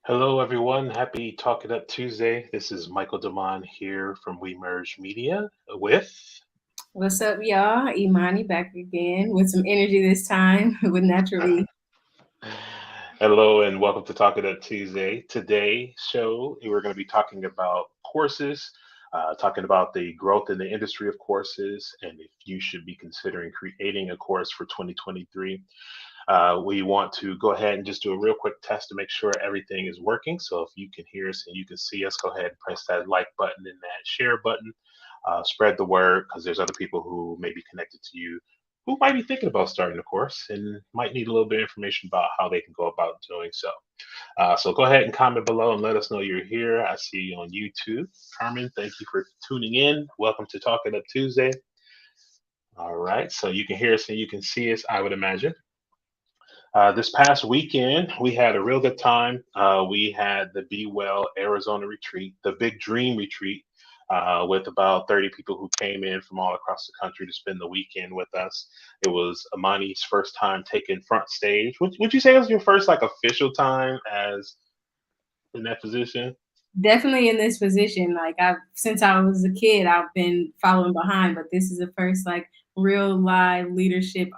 Hello, everyone. Happy Talk It Up Tuesday. This is Michael Damond here from We Merge Media with. What's up, y'all? Imani back again with some energy this time with naturally. Hello, and welcome to Talk It Up Tuesday. Today's show, we're going to be talking about courses, talking about the growth in the industry of courses, and if you should be considering creating a course for 2023. We want to go ahead and just do a real quick test to make sure everything is working. So if you can hear us and you can see us, go ahead and press that like button and that share button. Spread the word because there's other people who may be connected to you who might be thinking about starting a course and might need a little bit of information about how they can go about doing so. So go ahead and comment below and let us know you're here. I see you on YouTube. Carmen, thank you for tuning in. Welcome to Talking Up Tuesday. All right, so you can hear us and you can see us, I would imagine. This past weekend, we had a real good time. We had the Be Well Arizona retreat, the Big Dream retreat, with about 30 people who came in from all across the country to spend the weekend with us. It was Imani's first time taking front stage. Would you say it was your first like official time as in that position? Definitely in this position. Like I've since I was a kid, I've been following behind, but this is the first like real live leadership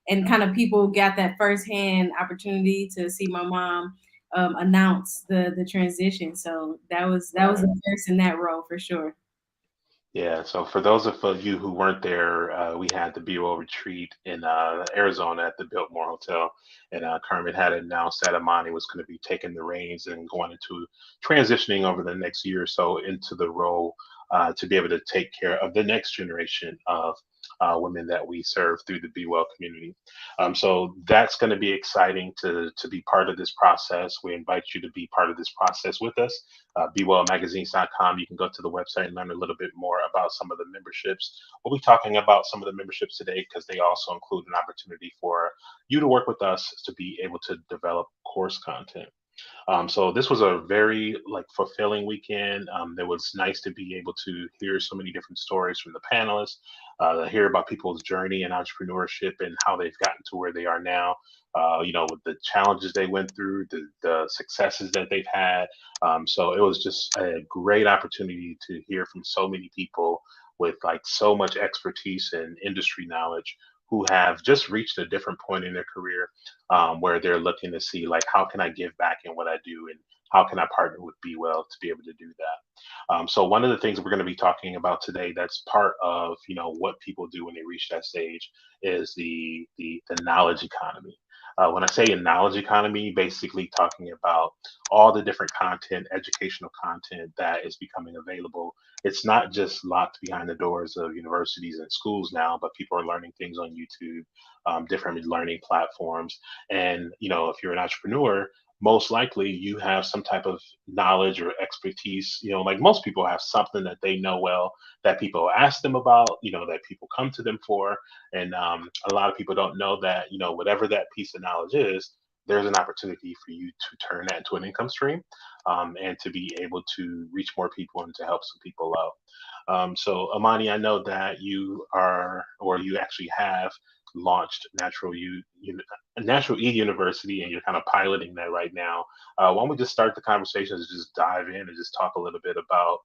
and kind of people got that firsthand opportunity to see my mom announce the transition. So that was Right. the first in that role for sure. Yeah, so for those of you who weren't there, we had the BO retreat in Arizona at the Biltmore Hotel, and Kermit had announced that Imani was going to be taking the reins and going into transitioning over the next year or so into the role to be able to take care of the next generation of women that we serve through the Be Well community. So that's going to be exciting to be part of this process. We invite you to be part of this process with us. BeWellMagazines.com. You can go to the website and learn a little bit more about some of the memberships. We'll be talking about some of the memberships today because they also include an opportunity for you to work with us to be able to develop course content. So this was a very like fulfilling weekend. It was nice to be able to hear so many different stories from the panelists, hear about people's journey in entrepreneurship and how they've gotten to where they are now. With the challenges they went through, the successes that they've had. So it was just a great opportunity to hear from so many people with like so much expertise and industry knowledge who have just reached a different point in their career where they're looking to see like how can I give back in what I do and how can I partner with Be Well to be able to do that. So one of the things we're going to be talking about today that's part of what people do when they reach that stage is the knowledge economy. When I say a knowledge economy, basically talking about all the different content, educational content that is becoming available. It's not just locked behind the doors of universities and schools now, but people are learning things on YouTube, different learning platforms. And if you're an entrepreneur, most likely you have some type of knowledge or expertise. Like most people have something that they know well that people ask them about, that people come to them for. And a lot of people don't know that, whatever that piece of knowledge is, there's an opportunity for you to turn that into an income stream and to be able to reach more people and to help some people out. So, Amani, I know that you are, or you actually have launched Natural E University, and you're kind of piloting that right now. Why don't we just start the conversation and just dive in and just talk a little bit about,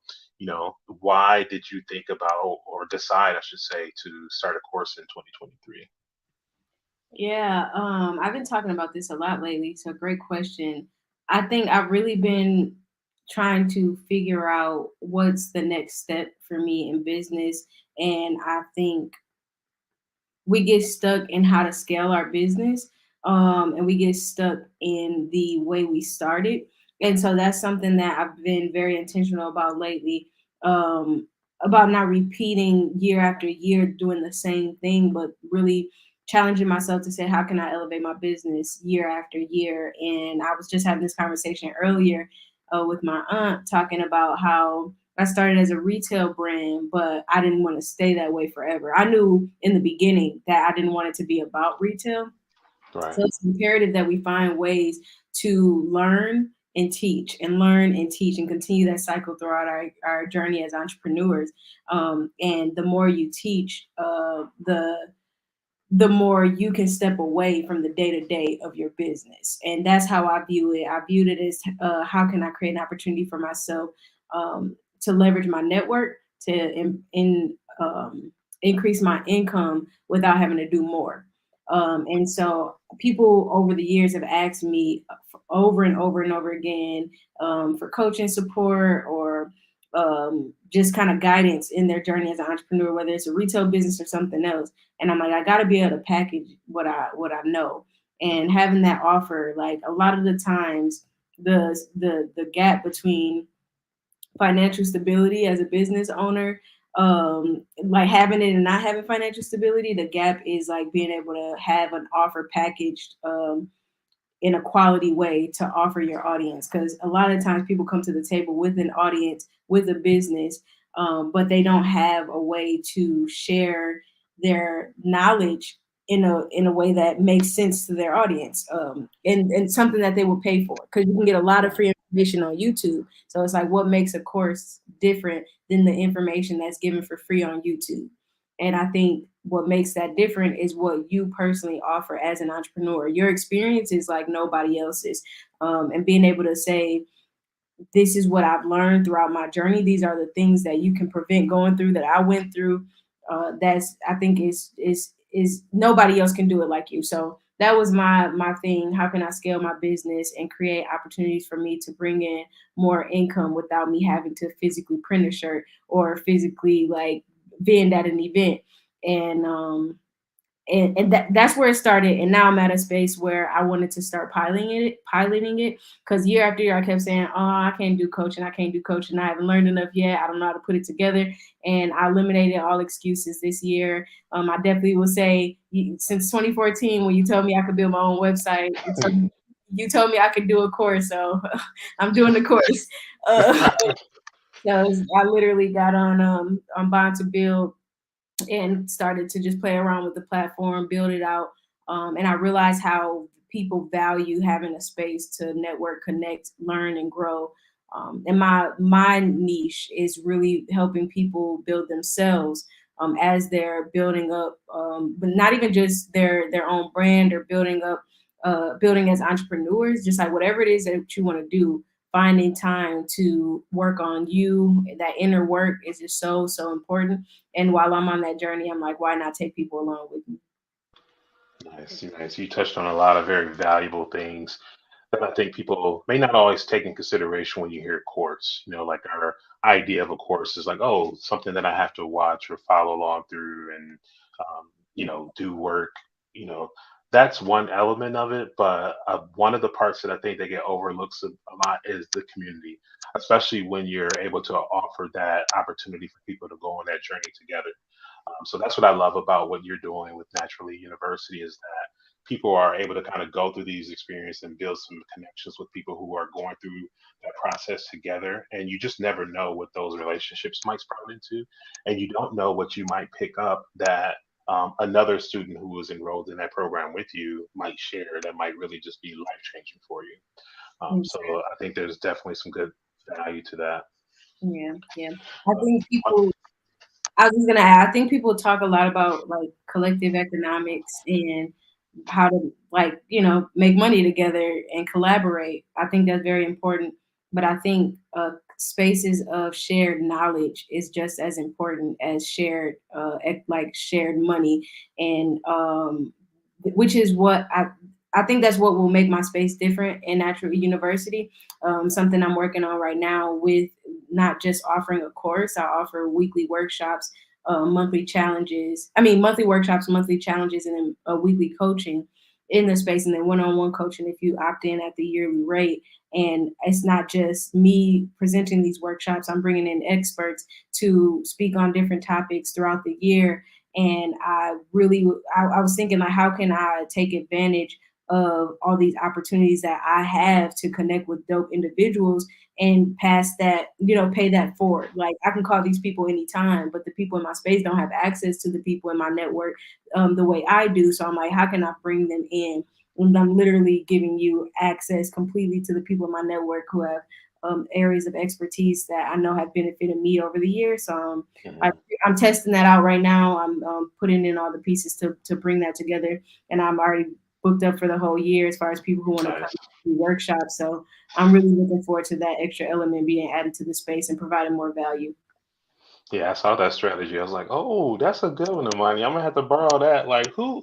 why did you think about or decide, I should say, to start a course in 2023? Yeah, I've been talking about this a lot lately, so great question. I think I've really been trying to figure out what's the next step for me in business. And I think we get stuck in how to scale our business. and we get stuck in the way we started. And so that's something that I've been very intentional about lately, um, about not repeating year after year doing the same thing, but really challenging myself to say, how can I elevate my business year after year? And I was just having this conversation earlier with my aunt, talking about how I started as a retail brand, but I didn't want to stay that way forever. I knew in the beginning that I didn't want it to be about retail, Right. so it's imperative that we find ways to learn and teach and learn and teach and continue that cycle throughout our journey as entrepreneurs. And the more you teach, the more you can step away from the day to day of your business. And that's how I view it. I viewed it as how can I create an opportunity for myself to leverage my network to increase my income without having to do more. And so people over the years have asked me over and over and over again for coaching support or just kind of guidance in their journey as an entrepreneur, whether it's a retail business or something else. And I'm like, I got to be able to package what I know, and having that offer. Like a lot of the times, the gap between financial stability as a business owner, like having it and not having financial stability, the gap is like being able to have an offer packaged in a quality way to offer your audience. Because a lot of times people come to the table with an audience, with a business, but they don't have a way to share their knowledge in a way that makes sense to their audience, and something that they will pay for. Because you can get a lot of Right. free information on YouTube. So it's like, what makes a course different than the information that's given for free on YouTube? And I think what makes that different is what you personally offer as an entrepreneur. Your experience is like nobody else's. And being able to say, this is what I've learned throughout my journey. These are the things that you can prevent going through that I went through. That's I think is nobody else can do it like you. So that was my thing. How can I scale my business and create opportunities for me to bring in more income without me having to physically print a shirt or physically like vend at an event? And that's where it started. And now I'm at a space where I wanted to start piloting it, because year after year I kept saying, oh, I can't do coaching, I haven't learned enough yet, I don't know how to put it together. And I eliminated all excuses this year. I definitely will say, since 2014, when you told me I could build my own website, you told me I could do a course, so I'm doing the course. uh, so I literally got on Bond to Build and started to just play around with the platform, build it out. And I realized how people value having a space to network, connect, learn, and grow. And my niche is really helping people build themselves as they're building up, but not even just their own brand or building as entrepreneurs, just like whatever it is that you want to do, finding time to work on you. That inner work is just so important. And while I'm on that journey, I'm like, why not take people along with me? Nice, nice. You touched on a lot of very valuable things that I think people may not always take in consideration when you hear course. Like our idea of a course is like, oh, something that I have to watch or follow along through and, do work. You know, that's one element of it. But one of the parts that I think they get overlooked a lot is the community, especially when you're able to offer that opportunity for people to go on that journey together. So that's what I love about what you're doing with Naturally University is that people are able to kind of go through these experiences and build some connections with people who are going through that process together. And you just never know what those relationships might sprout into. And you don't know what you might pick up that another student who was enrolled in that program with you might share that might really just be life changing for you. So I think there's definitely some good value to that. Yeah, yeah. I Uh, think people I was just gonna add, I think people talk a lot about like collective economics and how to like, make money together and collaborate. I think that's very important. But I think spaces of shared knowledge is just as important as like shared money. And which is what I think that's what will make my space different in Natural University. Something I'm working on right now with not just offering a course. I offer weekly workshops, monthly challenges. I mean, monthly workshops, monthly challenges, and a weekly coaching. in the space, and then one-on-one coaching if you opt in at the yearly rate. And it's not just me presenting these workshops. I'm bringing in experts to speak on different topics throughout the year. And I was thinking, like, how can I take advantage of all these opportunities that I have to connect with dope individuals and pass that, pay that forward. Like, I can call these people anytime, but the people in my space don't have access to the people in my network the way I do. So I'm like, how can I bring them in? And I'm literally giving you access completely to the people in my network who have areas of expertise that I know have benefited me over the years. So I, Hmm. I'm testing that out right now. I'm putting in all the pieces to bring that together, and I'm already booked up for the whole year as far as people who want to come Nice. do workshops. So I'm really looking forward to that extra element being added to the space and providing more value. Yeah, I saw that strategy. I was like, oh, that's a good one, Imani. I'm gonna have to borrow that. Like, who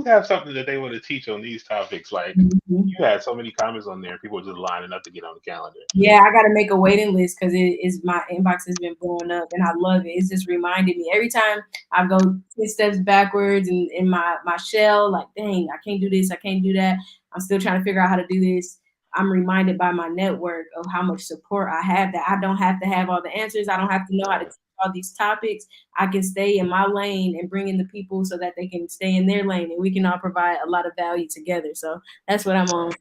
has something that they want to teach on these topics? Like, Mhm. you had so many comments on there. People were just lining up to get on the calendar. Yeah, I got to make a waiting list because it is my inbox has been blowing up, and I love it. It's just reminding me every time I go 10 steps backwards in my shell. Like, dang, I can't do this, I can't do that. I'm still trying to figure out how to do this. I'm reminded by my network of how much support I have. That I don't have to have all the answers. I don't have to know how to Right. teach all these topics. I can stay in my lane and bring in the people so that they can stay in their lane, and we can all provide a lot of value together. So that's what I'm on. Right.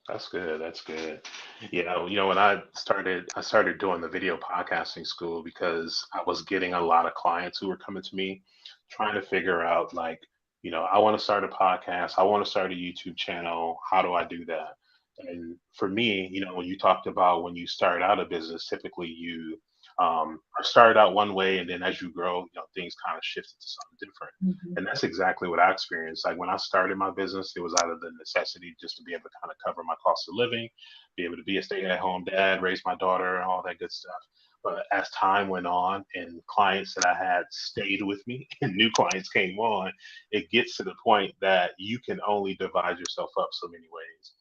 That's good. That's good. When I started doing the video podcasting school because I was getting a lot of clients who were coming to me trying to figure out like, I want to start a podcast, I want to start a YouTube channel. How do I do that? And for me, when you talked about when you start out a business, typically you are started out one way, and then as you grow, things kind of shift to something different. Mhm. And that's exactly what I experienced. Like when I started my business, it was out of the necessity just to be able to kind of cover my cost of living, be able to be a stay-at-home dad, raise my daughter, and all that good stuff. But as time went on and clients that I had stayed with me and new clients came on, it gets to the point that you can only divide yourself up so many ways.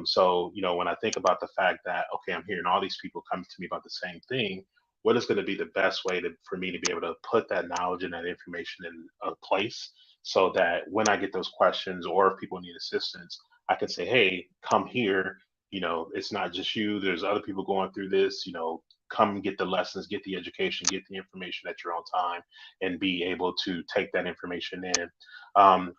So, when I think about the fact that, okay, I'm hearing all these people coming to me about the same thing, what is going to be the best way for me to be able to put that knowledge and that information in a place so that when I get those questions or if people need assistance, I can say, hey, come here. It's not just you. There's other people going through this. Come get the lessons, get the education, get the information at your own time, and be able to take that information in.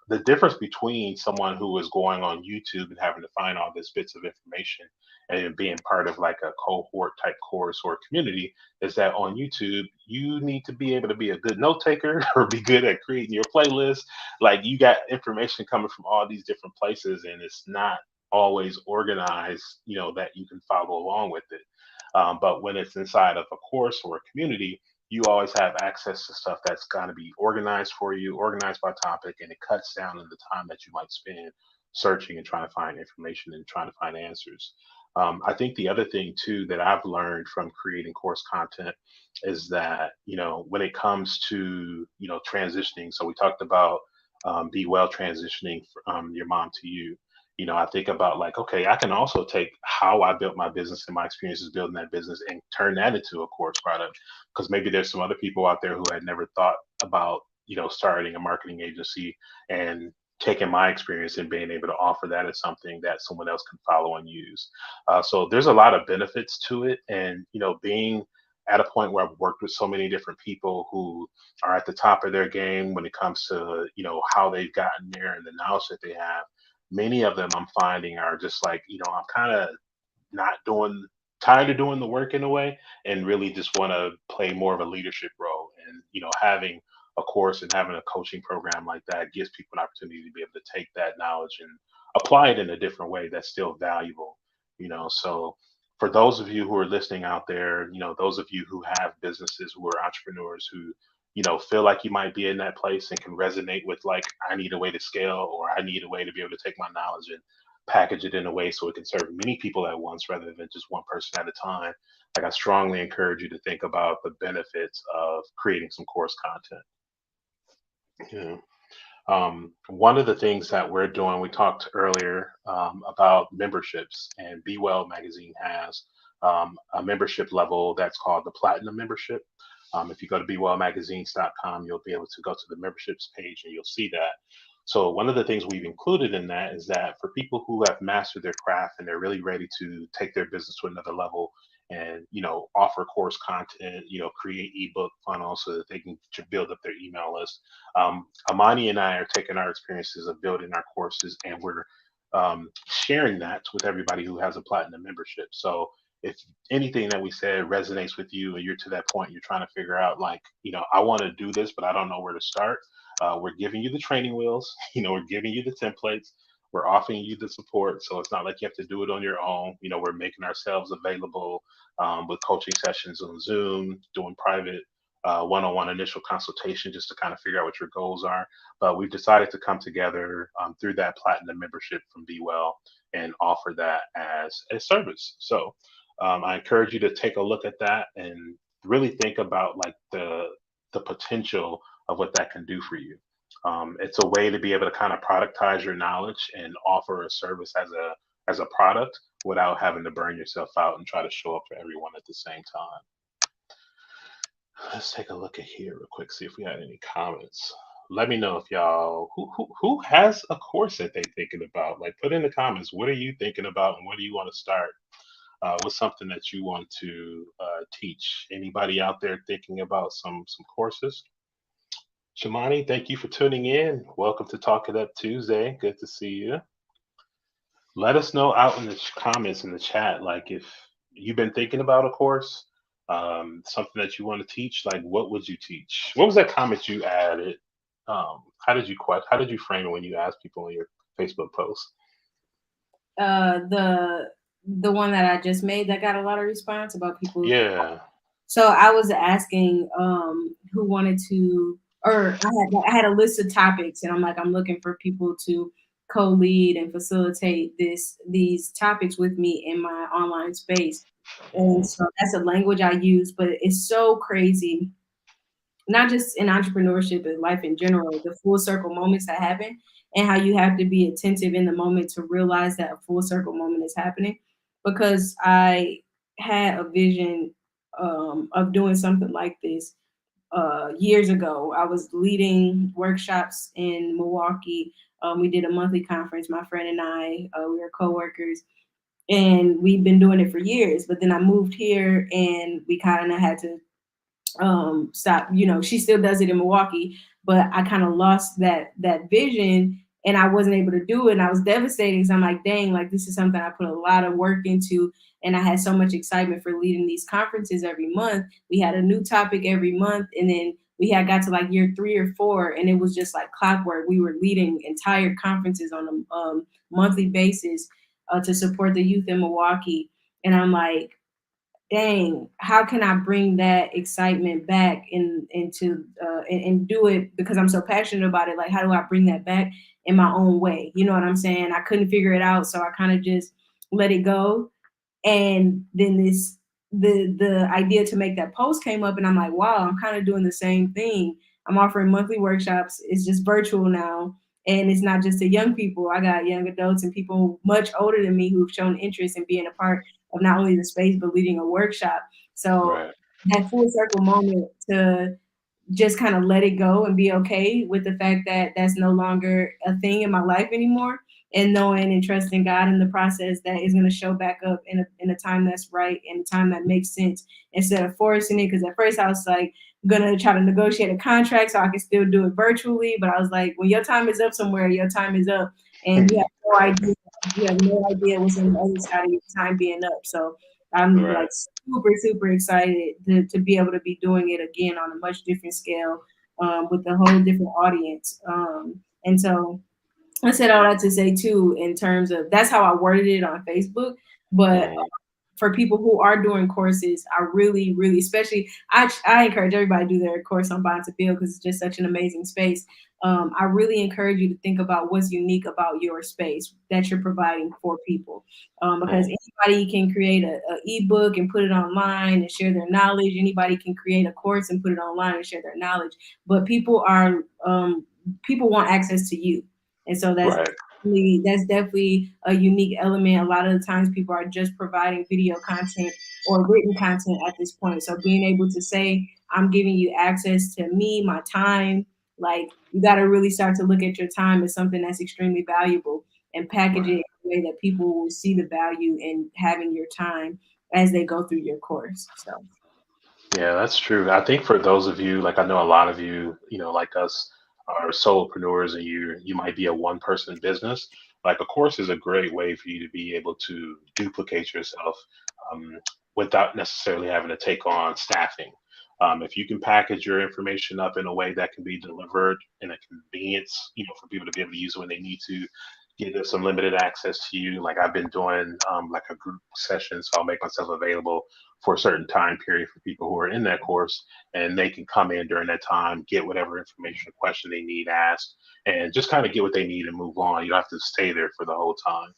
The difference between someone who is going on YouTube and having to find all these bits of information and being part of like a cohort type course or community is that on YouTube, you need to be able to be a good note taker or be good at creating your playlist. Like you got information coming from all these different places, and it's not always organized, that you can follow along with it. But when it's inside of a course or a community, you always have access to stuff that's going to be organized for you, organized by topic, and it cuts down on the time that you might spend searching and trying to find information and trying to find answers. I think the other thing too that I've learned from creating course content is that when it comes to transitioning. So we talked about be well transitioning from your mom to you. I think about like, okay, I can also take how I built my business and my experiences building that business and turn that into a course product. Because maybe there's some other people out there who had never thought about starting a marketing agency and taking my experience and being able to offer that as something that someone else can follow and use. So there's a lot of benefits to it, and being at a point where I've worked with so many different people who are at the top of their game when it comes to how they've gotten there and the knowledge that they have. Many of them I'm finding are just like I'm kind of not doing tired of doing the work in a way and really just want to play more of a leadership role, and having a course and having a coaching program like that gives people an opportunity to be able to take that knowledge and apply it in a different way that's still valuable. So for those of you who are listening out there, those of you who have businesses, who are entrepreneurs, who feel like you might be in that place and can resonate with like, I need a way to scale, or I need a way to be able to take my knowledge and package it in a way so it can serve many people at once rather than just one person at a time. Like I strongly encourage you to think about the benefits of creating some course content. Yeah. One of the things that we're doing, we talked earlier about memberships, and Be Well Magazine has a membership level that's called the Platinum membership. If you go to bewellmagazines.com, you'll be able to go to the memberships page and you'll see that. So one of the things we've included in that is that for people who have mastered their craft and they're really ready to take their business to another level and offer course content, create ebook funnels so that they can build up their email list. Imani and I are taking our experiences of building our courses and we're sharing that with everybody who has a platinum membership. So if anything that we said resonates with you and you're to that point, you're trying to figure out like, I want to do this, but I don't know where to start. We're giving you the training wheels, we're giving you the templates, we're offering you the support. So it's not like you have to do it on your own. We're making ourselves available with coaching sessions on Zoom, doing private one-on-one initial consultation just to kind of figure out what your goals are. But we've decided to come together through that platinum membership from Be Well and offer that as a service. So I encourage you to take a look at that and really think about like the potential of what that can do for you. It's a way to be able to kind of productize your knowledge and offer a service as a product without having to burn yourself out and try to show up for everyone at the same time. Let's take a look at here real quick, see if we had any comments. Let me know if y'all who has a course that they thinking about. Like, put in the comments, what are you thinking about, and what do you want to start? What's something that you want to teach? Anybody out there thinking about some courses? Shamani, thank you for tuning in. Welcome to Talk It Up Tuesday. Good to see you. Let us know out in the comments in the chat, like if you've been thinking about a course, something that you want to teach. Like, what would you teach? What was that comment you added? How did you frame it when you asked people on your Facebook post? The one that I just made that got a lot of response about people. Yeah. So I was asking who wanted to, or I had a list of topics, and I'm looking for people to co-lead and facilitate these topics with me in my online space. And so that's a language I use, but it's so crazy, not just in entrepreneurship but life in general, the full circle moments that happen and how you have to be attentive in the moment to realize that a full circle moment is happening. Because I had a vision of doing something like this years ago. I was leading workshops in Milwaukee. We did a monthly conference, my friend and I, we were coworkers, and we've been doing it for years. But then I moved here and we kind of had to stop. She still does it in Milwaukee, but I kind of lost that vision and I wasn't able to do it. And I was devastated because I'm like, dang, like this is something I put a lot of work into. And I had so much excitement for leading these conferences every month. We had a new topic every month. And then we had got to like year 3 or 4, and it was just like clockwork. We were leading entire conferences on a monthly basis to support the youth in Milwaukee. And I'm like, dang, how can I bring that excitement back into and do it because I'm so passionate about it? Like, how do I bring that back in my own way? You know what I'm saying? I couldn't figure it out, so I kind of just let it go. And then the idea to make that post came up, and I'm like, wow, I'm kind of doing the same thing. I'm offering monthly workshops. It's just virtual now. And it's not just to young people. I got young adults and people much older than me who've shown interest in being a part of not only the space but leading a workshop. So Right. that full circle moment to just kind of let it go and be okay with the fact that that's no longer a thing in my life anymore, and knowing and trusting God in the process that is going to show back up in a time that's right and a time that makes sense instead of forcing it. Because at first I was like gonna try to negotiate a contract so I can still do it virtually, but I was like, when your time is up somewhere, your time is up, and you have no idea what's on the other side of your time being up. So I'm Right. like super, super excited to be able to be doing it again on a much different scale with a whole different audience. And so I said all that to say too, in terms of that's how I worded it on Facebook. But Mhm. for people who are doing courses, I really, really, especially, I encourage everybody to do their course on Bond to Build because it's just such an amazing space. I really encourage you to think about what's unique about your space that you're providing for people, because Mhm. anybody can create a ebook and put it online and share their knowledge. Anybody can create a course and put it online and share their knowledge. But people want access to you, and so Right. that's definitely a unique element. A lot of the times people are just providing video content or written content at this point. So being able to say, I'm giving you access to me, my time, Like you got to really start to look at your time as something that's extremely valuable and package it Right. in a way that people will see the value in having your time as they go through your course. So Yeah, that's true. I think for those of you, like I know a lot of you, like us, are solopreneurs, and you might be a one person business. Like a course is a great way for you to be able to duplicate yourself, um, without necessarily having to take on staffing. If you can package your information up in a way that can be delivered in a convenience, for people to be able to use it when they need to, get us some limited access to you. Like I've been doing, like a group session, so I'll make myself available for a certain time period for people who are in that course, and they can come in during that time, get whatever information or question they need asked, and just kind of get what they need and move on. You don't have to stay there for the whole time.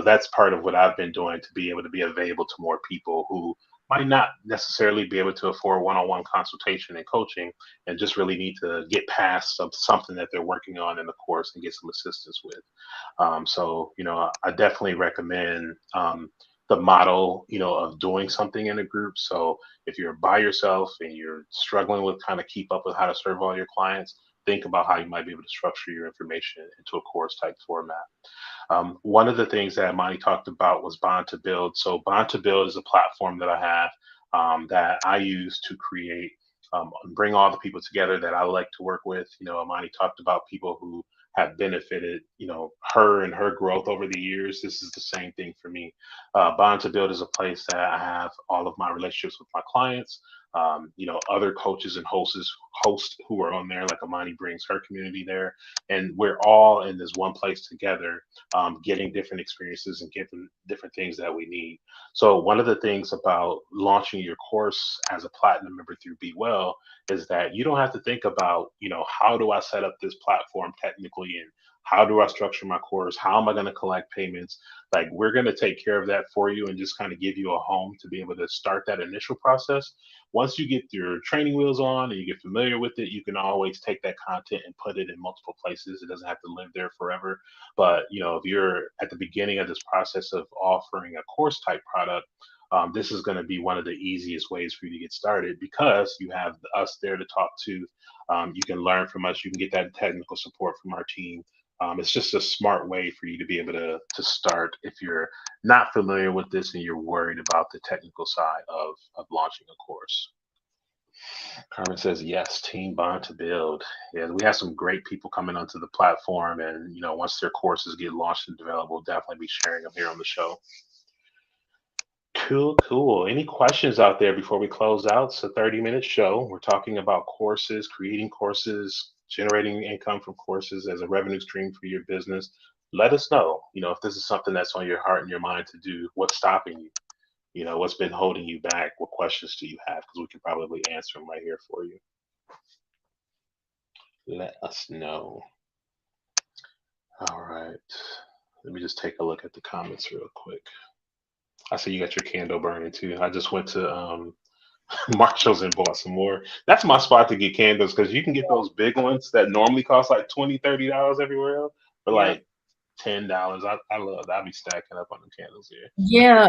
That's part of what I've been doing to be able to be available to more people who might not necessarily be able to afford one-on-one consultation and coaching, and just really need to get past something that they're working on in the course and get some assistance with. So, I definitely recommend, the model, of doing something in a group. So if you're by yourself and you're struggling with kind of keep up with how to serve all your clients, think about how you might be able to structure your information into a course type format. One of the things that Imani talked about was Bond to Build. So Bond to Build is a platform that I have, that I use to create, bring all the people together that I like to work with. Imani talked about people who have benefited, her and her growth over the years. This is the same thing for me. Bond to Build is a place that I have all of my relationships with my clients. Other coaches and hosts who are on there, like Imani brings her community there, and we're all in this one place together, getting different experiences and getting different things that we need. So one of the things about launching your course as a platinum member through Be Well is that you don't have to think about, how do I set up this platform technically, and how do I structure my course? How am I going to collect payments? Like we're going to take care of that for you and just kind of give you a home to be able to start that initial process. Once you get your training wheels on and you get familiar with it, you can always take that content and put it in multiple places. It doesn't have to live there forever. But if you're at the beginning of this process of offering a course type product, this is going to be one of the easiest ways for you to get started because you have us there to talk to. You can learn from us. You can get that technical support from our team. It's just a smart way for you to be able to start if you're not familiar with this and you're worried about the technical side of launching a course. Carmen says, yes, team bond to build. Yeah, we have some great people coming onto the platform. And, once their courses get launched and developed, we'll definitely be sharing them here on the show. Cool, cool. Any questions out there before we close out? It's a 30-minute show. We're talking about courses, creating courses, generating income from courses as a revenue stream for your business. Let us know, if this is something that's on your heart and your mind to do. What's stopping you? What's been holding you back? What questions do you have? Because we can probably answer them right here for you. Let us know. All right. Let me just take a look at the comments real quick. I see you got your candle burning too. I just went to, Marshalls and bought some more. That's my spot to get candles because you can get those big ones that normally cost like $20, $30 everywhere else for yeah. like $10. I love that. I'll be stacking up on the candles here. Yeah,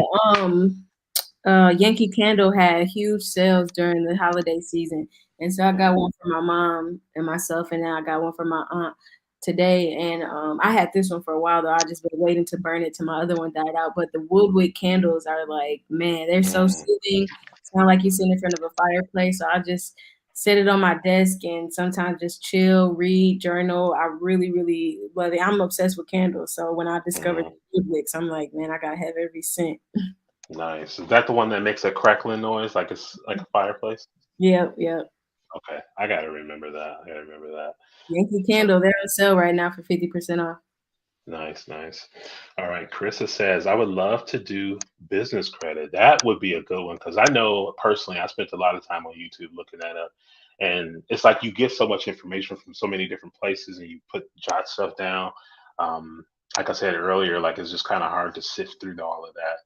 Yankee Candle had huge sales during the holiday season, and so I got Mm, one for my mom and myself, and then I got one for my aunt today. And I had this one for a while though. I just been waiting to burn it till my other one died out. But the woodwick candles are like, man, they're so mm. soothing. Sound like you sitting in front of a fireplace. So I just set it on my desk and sometimes just chill, read, journal. I really, really love it. I'm obsessed with candles. So when I discovered Mm, woodwicks, I'm like, man, I gotta have every scent. nice. Is that the one that makes a crackling noise like it's like a fireplace? Yep, yep. Okay, I gotta remember that. I gotta remember that. Yankee So Candle, they're on sale right now for 50% off. nice, nice. All right, Carissa says, I would love to do business credit. That would be a good one because I know personally I spent a lot of time on YouTube looking that up. And it's like you get so much information from so many different places and you jot stuff down. Like I said earlier, like it's just kind of hard to sift through all of that.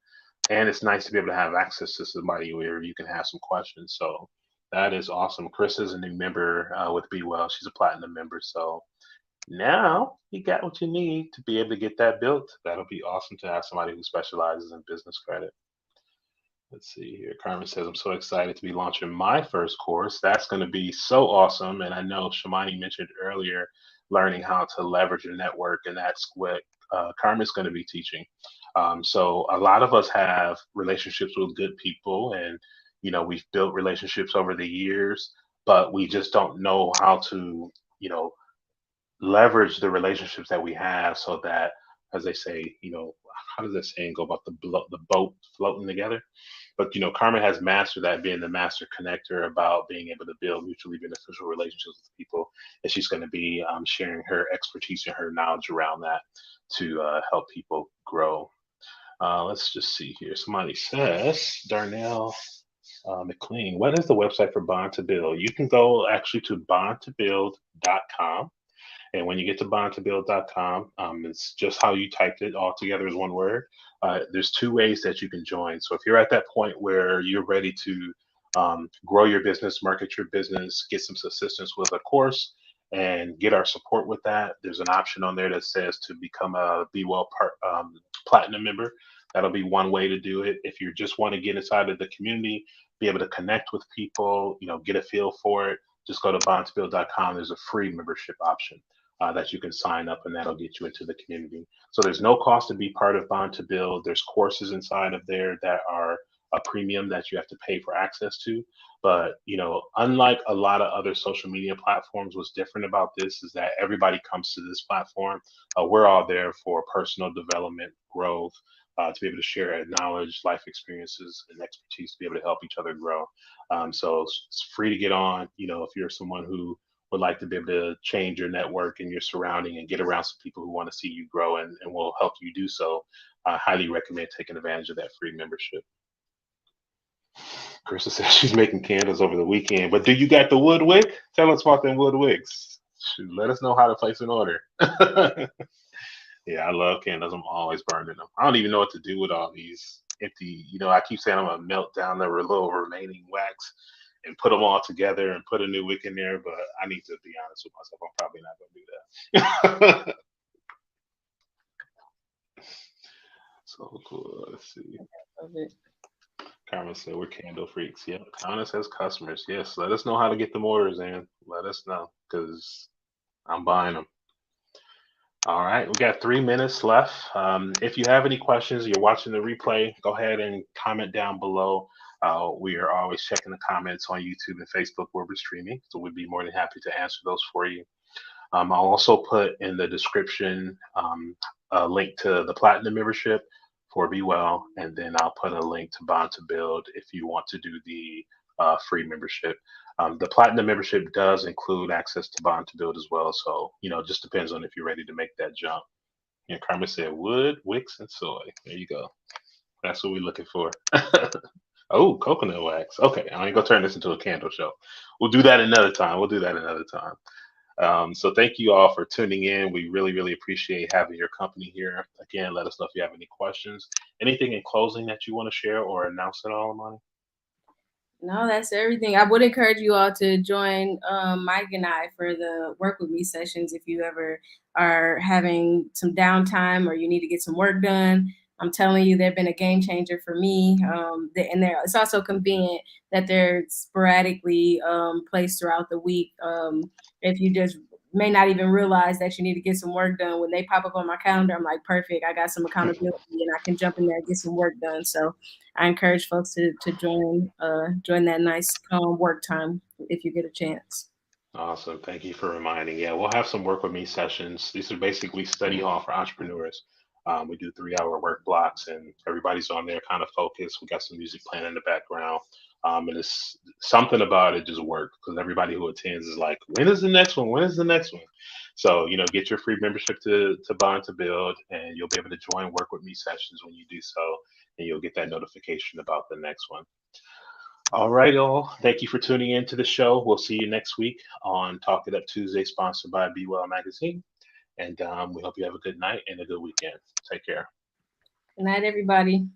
And it's nice to be able to have access to somebody where you can have some questions. So that is awesome. Chris is a new member, with Be Well. She's a platinum member. So now you got what you need to be able to get that built. That'll be awesome to have somebody who specializes in business credit. Let's see here. Carmen says, I'm so excited to be launching my first course. That's going to be so awesome. And I know Shamani mentioned earlier learning how to leverage your network, and that's what Carmen's going to be teaching. So a lot of us have relationships with good people, and we've built relationships over the years, but we just don't know how to, you know, leverage the relationships that we have so that, as they say, how does that saying go about the boat floating together? But Carmen has mastered that, being the master connector, about being able to build mutually beneficial relationships with people, and she's going to be sharing her expertise and her knowledge around that to help people grow. Let's just see here. Somebody says, Darnell McLean, what is the website for Bond to Build? You can go actually to bondtobuild.com. And when you get to bondtobuild.com, it's just how you typed it all together as one word. There's two ways that you can join. So if you're at that point where you're ready to grow your business, market your business, get some assistance with a course, and get our support with that, there's an option on there that says to become a Be Well Platinum member. That'll be one way to do it. If you just want to get inside of the community, be able to connect with people, get a feel for it, just go to bondtobuild.com. There's a free membership option that you can sign up, and that'll get you into the community. So there's no cost to be part of Bond to Build. There's courses inside of there that are a premium that you have to pay for access to. But unlike a lot of other social media platforms, what's different about this is that everybody comes to this platform. We're all there for personal development, growth, to be able to share knowledge, life experiences, and expertise to be able to help each other grow. So it's free to get on. If you're someone who would like to be able to change your network and your surrounding and get around some people who want to see you grow and will help you do so, I highly recommend taking advantage of that free membership. Krista says she's making candles over the weekend, but do you got the wood wick? Tell us about them wood wicks. Shoot, let us know how to place an order. Yeah, I love candles. I'm always burning them. I don't even know what to do with all these empty. I keep saying I'm gonna melt down the little remaining wax and put them all together and put a new wick in there, but I need to be honest with myself. I'm probably not gonna do that. So cool. Let's see. Love it. Carmen said we're candle freaks. Yep. Carmen says customers. Yes. Let us know how to get them orders in. Let us know because I'm buying them. All right, we got 3 minutes left. If you have any questions, you're watching the replay, go ahead and comment down below. We are always checking the comments on YouTube and Facebook where we're streaming, so we'd be more than happy to answer those for you. I'll also put in the description a link to the Platinum membership for Be Well, and then I'll put a link to Bond to Build if you want to do the free membership. The Platinum membership does include access to Bond to Build as well, so it just depends on if you're ready to make that jump. And Carmen said wood, wicks, and soy. There you go. That's what we're looking for. Oh, coconut wax. Okay, I ain't gonna turn this into a candle show. We'll do that another time. We'll do that another time. So thank you all for tuning in. We really, really appreciate having your company here. Again, let us know if you have any questions. Anything in closing that you want to share or announce at all, Imani? No, that's everything. I would encourage you all to join Mike and I for the work with me sessions if you ever are having some downtime or you need to get some work done. I'm telling you, they've been a game changer for me. And it's also convenient that they're sporadically placed throughout the week. If you just may not even realize that you need to get some work done, when they pop up on my calendar, I'm like, perfect. I got some accountability and I can jump in there and get some work done. So I encourage folks to join that nice calm work time if you get a chance. Awesome. Thank you for reminding. Yeah, we'll have some work with me sessions. These are basically study hall for entrepreneurs. We do 3 hour work blocks, and everybody's on there kind of focused. We got some music playing in the background. And it's something about it just works because everybody who attends is like, when is the next one? When is the next one? So, get your free membership to Bond to Build, and you'll be able to join work with me sessions when you do so, and you'll get that notification about the next one. All right, all. Thank you for tuning in to the show. We'll see you next week on Talk It Up Tuesday, sponsored by Be Well Magazine. And we hope you have a good night and a good weekend. Take care. Good night, everybody.